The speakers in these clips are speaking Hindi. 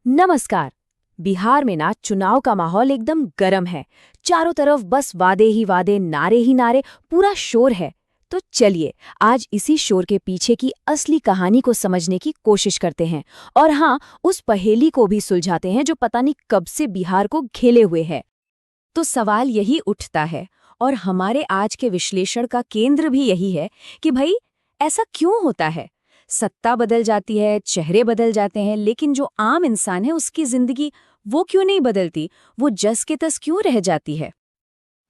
नमस्कार। बिहार में ना चुनाव का माहौल एकदम गर्म है। चारों तरफ बस वादे ही वादे, नारे ही नारे, पूरा शोर है। तो चलिए आज इसी शोर के पीछे की असली कहानी को समझने की कोशिश करते हैं और हाँ, उस पहेली को भी सुलझाते हैं जो पता नहीं कब से बिहार को घेरे हुए है। तो सवाल यही उठता है और हमारे आज के विश्लेषण का केंद्र भी यही है कि भाई ऐसा क्यों होता है। सत्ता बदल जाती है, चेहरे बदल जाते हैं, लेकिन जो आम इंसान है उसकी जिंदगी वो क्यों नहीं बदलती, वो जस के तस क्यों रह जाती है।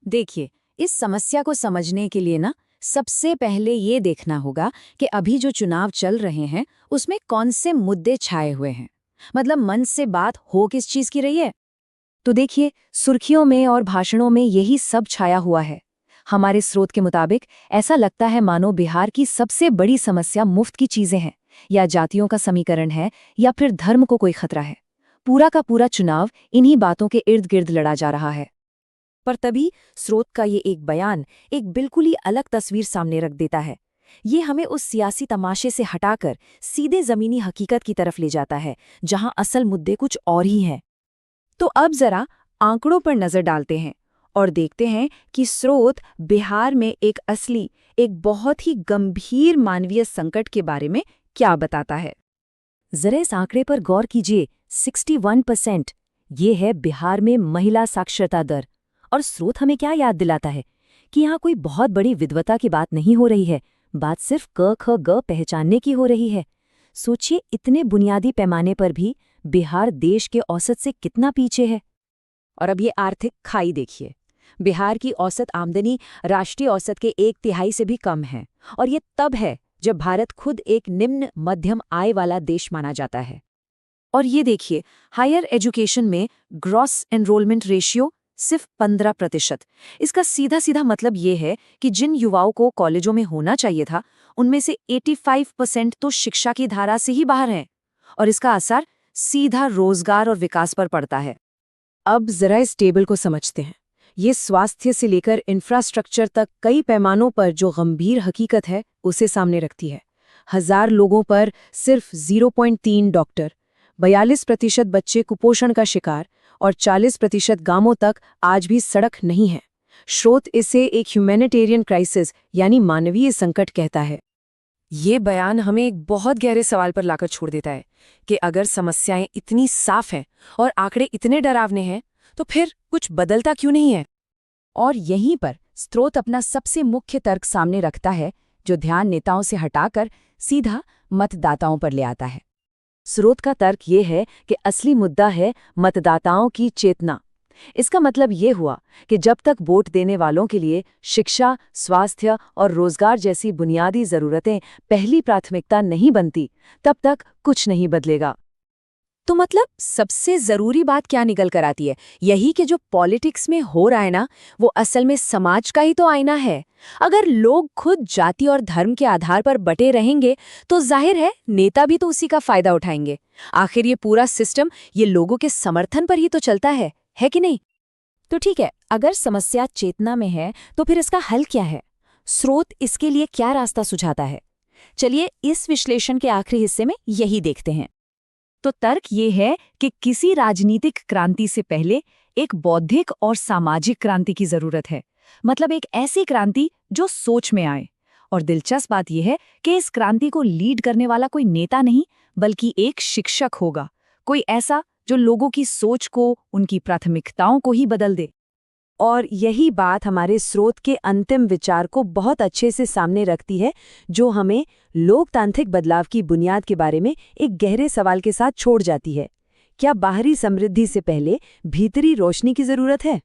देखिए, इस समस्या को समझने के लिए ना सबसे पहले ये देखना होगा कि अभी जो चुनाव चल रहे हैं उसमें कौन से मुद्दे छाए हुए हैं। मतलब मन से बात हो किस चीज की रही है। तो देखिए, सुर्खियों में और भाषणों में यही सब छाया हुआ है। हमारे स्रोत के मुताबिक ऐसा लगता है मानो बिहार की सबसे बड़ी समस्या मुफ्त की चीजें हैं, या जातियों का समीकरण है, या फिर धर्म को कोई खतरा है। पूरा का पूरा चुनाव इन्हीं बातों के इर्द गिर्द लड़ा जा रहा है। पर तभी स्रोत का ये एक बयान एक बिल्कुल ही अलग तस्वीर सामने रख देता है। ये हमें उस सियासी तमाशे से हटाकर सीधे जमीनी हकीकत की तरफ ले जाता है, जहां असल मुद्दे कुछ और ही हैं। तो अब जरा आंकड़ों पर नजर डालते हैं और देखते हैं कि स्रोत बिहार में एक बहुत ही गंभीर मानवीय संकट के बारे में क्या बताता है। जरा इस आंकड़े पर गौर कीजिए, 61%। ये है बिहार में महिला साक्षरता दर। और स्रोत हमें क्या याद दिलाता है कि यहाँ कोई बहुत बड़ी विद्वता की बात नहीं हो रही है, बात सिर्फ क ख ग पहचानने की हो रही है। सोचिए, इतने बुनियादी पैमाने पर भी बिहार देश के औसत से कितना पीछे है। और अब ये आर्थिक खाई देखिए। बिहार की औसत आमदनी राष्ट्रीय औसत के 1/3 से भी कम है, और ये तब है जब भारत खुद एक निम्न मध्यम आय वाला देश माना जाता है। और ये देखिए, हायर एजुकेशन में ग्रॉस एनरोलमेंट रेशियो सिर्फ 15%। इसका सीधा सीधा मतलब ये है कि जिन युवाओं को कॉलेजों में होना चाहिए था, उनमें से 85% तो शिक्षा की धारा से ही बाहर हैं, और इसका असर सीधा रोजगार और विकास पर पड़ता है। अब जरा इस टेबल को समझते हैं। ये स्वास्थ्य से लेकर इंफ्रास्ट्रक्चर तक कई पैमानों पर जो गंभीर हकीकत है उसे सामने रखती है। 1000 लोगों पर सिर्फ 0.3 डॉक्टर, 42% बच्चे कुपोषण का शिकार, और 40% गांवों तक आज भी सड़क नहीं है। स्रोत इसे एक ह्यूमैनिटेरियन क्राइसिस यानी मानवीय संकट कहता है। ये बयान हमें एक बहुत गहरे सवाल पर लाकर छोड़ देता है कि अगर समस्याएं इतनी साफ हैं और आंकड़े इतने डरावने हैं, तो फिर कुछ बदलता क्यों नहीं है। और यहीं पर स्रोत अपना सबसे मुख्य तर्क सामने रखता है, जो ध्यान नेताओं से हटाकर सीधा मतदाताओं पर ले आता है। स्रोत का तर्क ये है कि असली मुद्दा है मतदाताओं की चेतना। इसका मतलब ये हुआ कि जब तक वोट देने वालों के लिए शिक्षा, स्वास्थ्य और रोजगार जैसी बुनियादी जरूरतें पहली प्राथमिकता नहीं बनती, तब तक कुछ नहीं बदलेगा। तो मतलब सबसे जरूरी बात क्या निकल कर आती है? यही कि जो पॉलिटिक्स में हो रहा है ना, वो असल में समाज का ही तो आईना है। अगर लोग खुद जाति और धर्म के आधार पर बटे रहेंगे, तो जाहिर है नेता भी तो उसी का फायदा उठाएंगे। आखिर ये पूरा सिस्टम ये लोगों के समर्थन पर ही तो चलता है कि नहीं? तो ठीक है, अगर समस्या चेतना में है, तो फिर इसका हल क्या है? स्रोत इसके लिए क्या रास्ता सुझाता है? चलिए इस विश्लेषण के आखिरी हिस्से में यही देखते हैं। तो तर्क ये है कि किसी राजनीतिक क्रांति से पहले एक बौद्धिक और सामाजिक क्रांति की जरूरत है। मतलब एक ऐसी क्रांति जो सोच में आए। और दिलचस्प बात यह है कि इस क्रांति को लीड करने वाला कोई नेता नहीं, बल्कि एक शिक्षक होगा। कोई ऐसा जो लोगों की सोच को, उनकी प्राथमिकताओं को ही बदल दे। और यही बात हमारे स्रोत के अंतिम विचार को बहुत अच्छे से सामने रखती है, जो हमें लोकतांत्रिक बदलाव की बुनियाद के बारे में एक गहरे सवाल के साथ छोड़ जाती है। क्या बाहरी समृद्धि से पहले भीतरी रोशनी की जरूरत है?